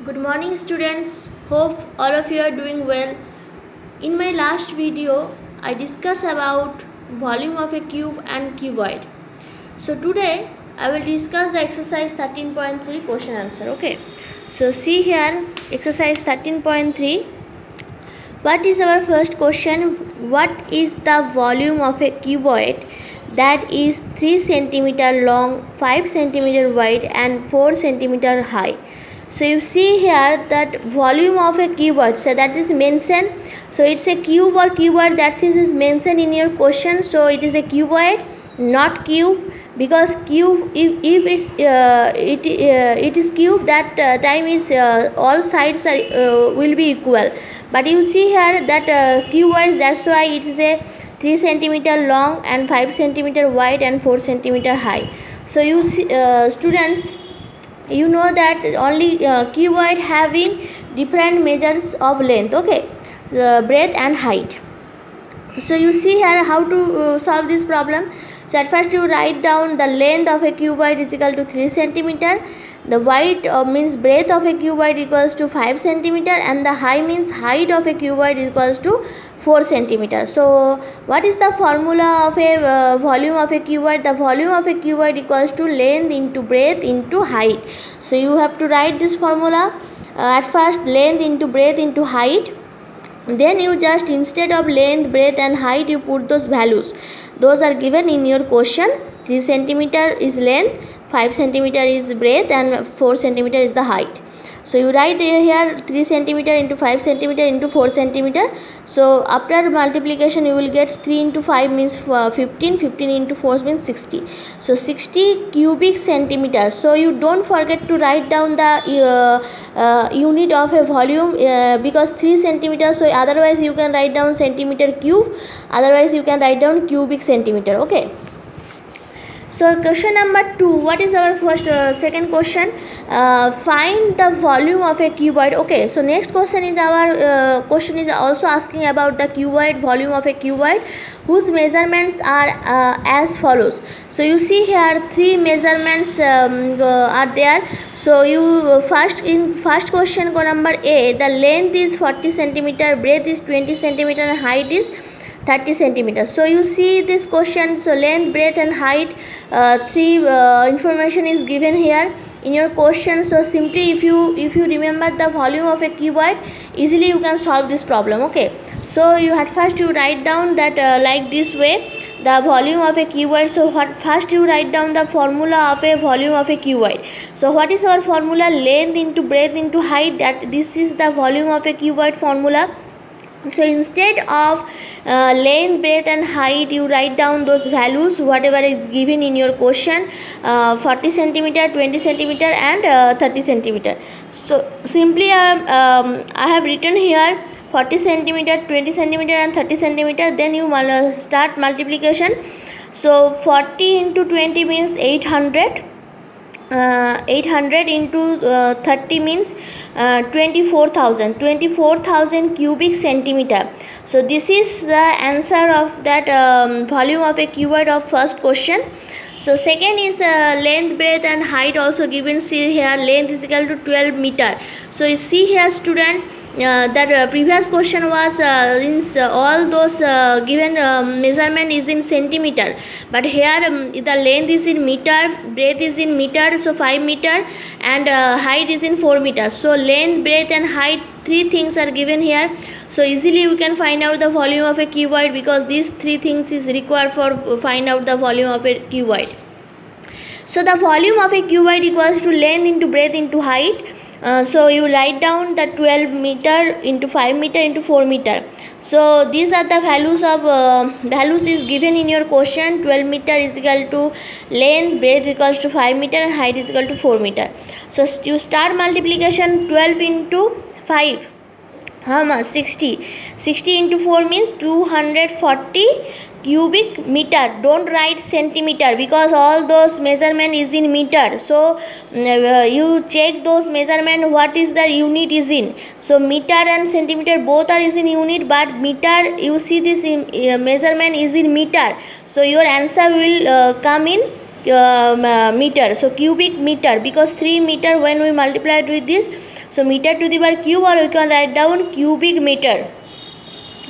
Good morning students. Hope all of you are doing well. In my last video, I discussed about volume of a cube and cuboid. So today I will discuss the exercise 13.3 question answer. Okay. So see here exercise 13.3. What is our first question? What is the volume of a cuboid that is 3 cm long, 5 cm wide and 4 cm high? So you see here that volume of a cuboid, so that is mentioned. So it's a cube or cuboid, that is mentioned in your question. So it is a cuboid, not cube, because cube, if it's it is cube, that time is all sides are, will be equal. But you see here that cuboid, that's why it is a 3 cm long and 5 cm wide and 4 cm high. So you see, students, you know that only cuboid having different measures of length, okay, breadth and height. So you see here how to solve this problem. So at first you write down the length of a cuboid is equal to 3 cm, the width means breadth of a cuboid equals to 5 cm, and the height means height of a cuboid equals to 4 cm. So what is the formula of a volume of a cuboid? The volume of a cuboid equals to length into breadth into height. So you have to write this formula. At first length into breadth into height, then you just, instead of length, breadth and height, you put those values. Those are given in your question. 3 cm is length, 5 cm is breadth and 4 cm is the height. So you write here 3 cm into 5 cm into 4 cm. So after multiplication you will get 3 into 5 means 15, 15 into 4 means 60. So 60 cubic centimeters. So you don't forget to write down the unit of a volume, because 3 centimeters, so otherwise you can write down centimeter cube, otherwise you can write down cubic centimeter. Okay. So question number 2, what is our second question? Find the volume of a cuboid. Okay, so next question is our question is also asking about the cuboid, volume of a cuboid, whose measurements are as follows. So you see here 3 measurements are there. So you first question number A, the length is 40 cm, breadth is 20 cm and height is 30 centimeters. So you see this question, so length, breadth and height, 3 information is given here in your question. So simply if you remember the volume of a cuboid, easily you can solve this problem. Okay, so you at first you write down that like this way, the volume of a cuboid. So first you write down the formula of a volume of a cuboid. So what is our formula? Length into breadth into height, that this is the volume of a cuboid formula. So instead of length, breadth and height, you write down those values whatever is given in your question, 40 centimeter, 20 centimeter and 30 centimeter. So simply I have written here 40 centimeter, 20 centimeter and 30 centimeter. Then you start multiplication. So 40 into 20 means 800. 800 into 30 means 24,000 cubic centimeter. So this is the answer of that volume of a cuboid of first question. So second is length, breadth and height also given. See here, length is equal to 12 meter. So you see here student, that previous question was all those given measurement is in centimeter, but here the length is in meter, breadth is in meter, so 5 meter, and height is in 4 meters. So length, breadth and height, 3 things are given here. So easily we can find out the volume of a cuboid, because these 3 things is required for find out the volume of a cuboid. So the volume of a cuboid equals to length into breadth into height. So you write down the 12 meter into 5 meter into 4 meter. So these are the values of values is given in your question. 12 meter is equal to length, breadth equals to 5 meter and height is equal to 4 meter. So you start multiplication. 12 into 5, how much? 60. 60 into 4 means 240 cubic meter. Don't write centimeter, because all those measurement is in meter. So you check those measurement, what is the unit is in. So meter and centimeter both are is in unit, but meter, you see this in measurement is in meter. So your answer will come in meter. So cubic meter, because 3 meter when we multiply it with this, So meter to the power cube, or we can write down cubic meter.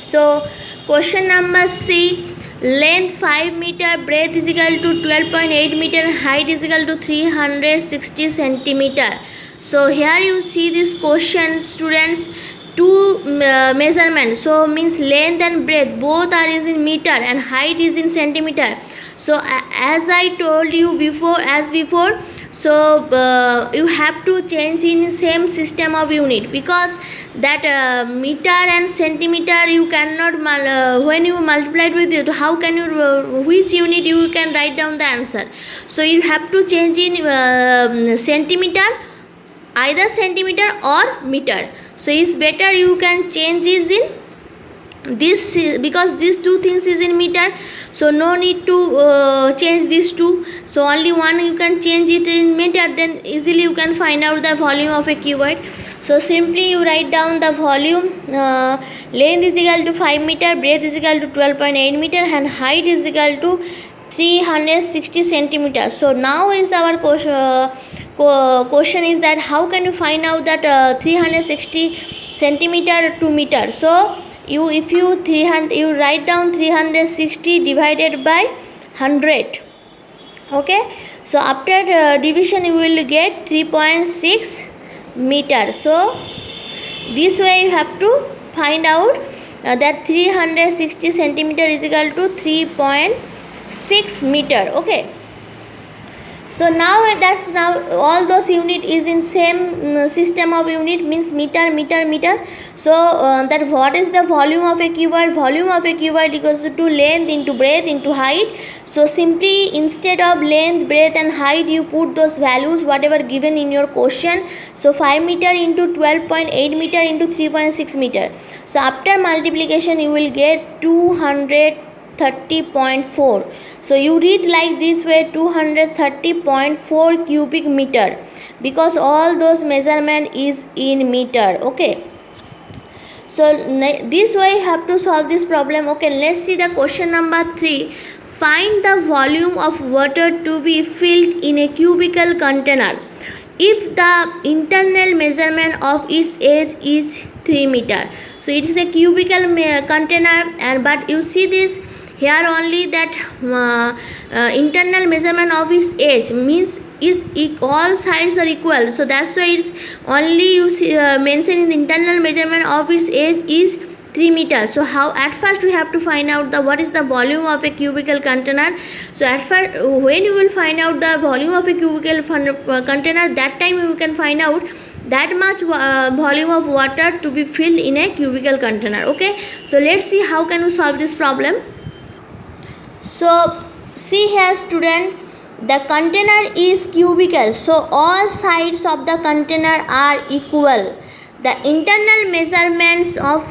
So question number C, length 5 meter, breadth is equal to 12.8 meter, height is equal to 360 centimeter. So here you see this question, students, two measurements, so means length and breadth both are is in meter and height is in centimeter. So as I told you before, so you have to change in same system of unit, because that meter and centimeter you cannot when you multiply it with it, how can you which unit you can write down the answer? So you have to change in centimeter, either centimeter or meter. So it's better you can change is in this, because these two things is in meter, so no need to change these two. So only one you can change it in meter, then easily you can find out the volume of a cuboid. So simply you write down the volume. Length is equal to 5 meter, breadth is equal to 12.8 meter, and height is equal to 360 centimeters. So now is our question is that how can you find out that 360 centimeter to meter? So you write down 360 divided by 100. Okay, so after division you will get 3.6 meter. So this way you have to find out that 360 centimeter is equal to 3.6 meter. Okay, so now all those unit is in same system of unit, means meter. So that what is the volume of a cuboid? Volume of a cuboid equals to length into breadth into height. So simply instead of length, breadth and height, you put those values whatever given in your question. So 5 meter into 12.8 meter into 3.6 meter. So after multiplication you will get 230.4. So you read like this way, 230.4 cubic meter, because all those measurement is in meter. Okay, so this way you have to solve this problem. Okay, let's see the question number 3. Find the volume of water to be filled in a cubical container if the internal measurement of its edge is 3 meter. So it is a cubical container, and but you see this here only that internal measurement of its edge means is all sides are equal. So that's why it's only you see mentioned in the internal measurement of its edge is 3 meters. So how at first we have to find out the what is the volume of a cubical container. So at first when you will find out the volume of a cubical container, that time you can find out that much volume of water to be filled in a cubical container. Okay, so let's see how can we solve this problem. So see here student, the container is cubical, so all sides of the container are equal. The internal measurements of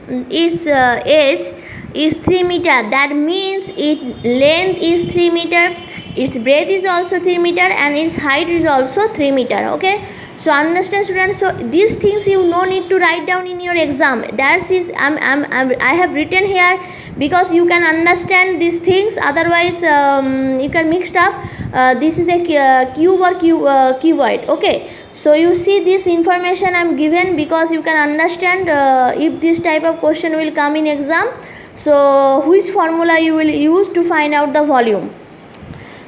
its edge is 3 meter. That means its length is 3 meter, its breadth is also 3 meter, and its height is also 3 meter. Okay, so understand students. So these things you no need to write down in your exam. That is I have written here because you can understand these things, otherwise you can mix up. This is a cube or cuboid. Okay, so you see this information I am given because you can understand if this type of question will come in exam, so which formula you will use to find out the volume.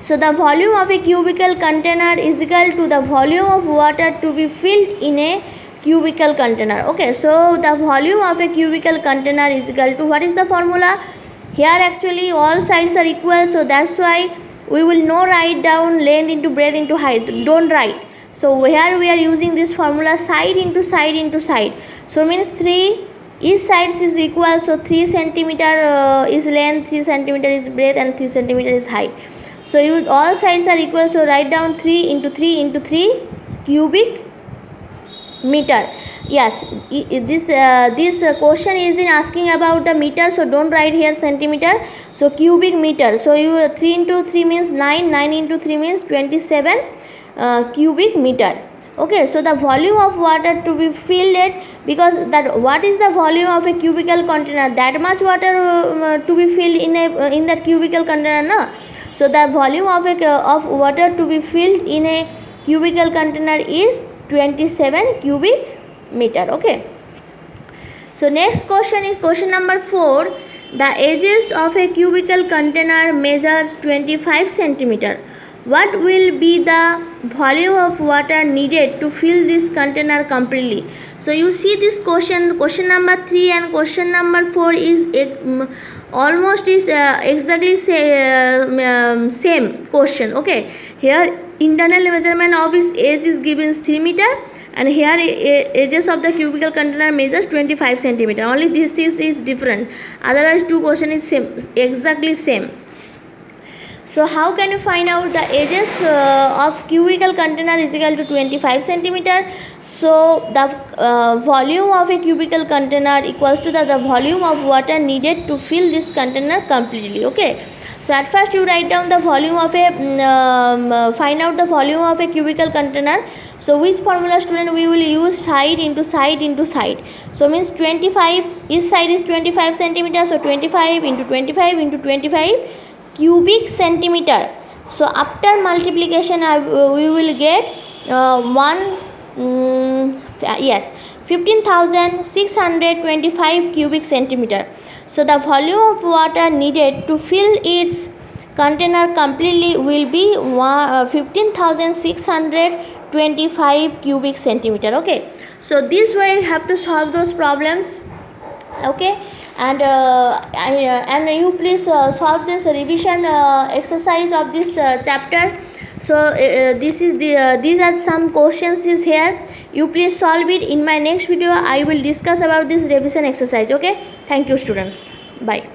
So the volume of a cubical container is equal to the volume of water to be filled in a cubical container. Okay, so the volume of a cubical container is equal to, what is the formula? Here actually all sides are equal, so that's why we will no write down length into breadth into height. Don't write. So here we are using this formula, side into side into side. So means 3 each sides is equal, so 3 centimeter is length, 3 centimeter is breadth, and 3 centimeter is height. So you all sides are equal, so write down 3 into 3 into 3 cubic meter. Yes, this question is in asking about the meter, so don't write here centimeter. So cubic meter, so you 3 into 3 means 9, 9 into 3 means 27 cubic meter. Okay, so the volume of water to be filled it, because that what is the volume of a cubical container, that much water to be filled in that cubical container, no? So the volume of water to be filled in a cubical container is 27 cubic meter. Okay. So next question is question number 4. The edges of a cubical container measures 25 centimeter. What will be the volume of water needed to fill this container completely? So you see this question number 3 and question number 4 is almost exactly same question. Okay, here internal measurement of its edge is given 3 meter, and here edges of the cubical container measures 25 centimeter. Only this is different, otherwise two question is same, exactly same. So how can you find out the edges of cubical container is equal to 25 centimeter? So the volume of a cubical container equals to the volume of water needed to fill this container completely. Okay. So at first you write down the volume of a find out the volume of a cubical container. So which formula, student? We will use side into side into side. So means 25, each side is 25 centimeter. So 25 into 25 into 25 cubic centimeter. So after multiplication we will get 15,625 cubic centimeter. So the volume of water needed to fill its container completely will be 15,625 cubic centimeter. Okay, so this way you have to solve those problems. Okay, and you please solve this revision exercise of this chapter. So these are some questions is here. You please solve it. In my next video I will discuss about this revision exercise. Okay, thank you students. Bye.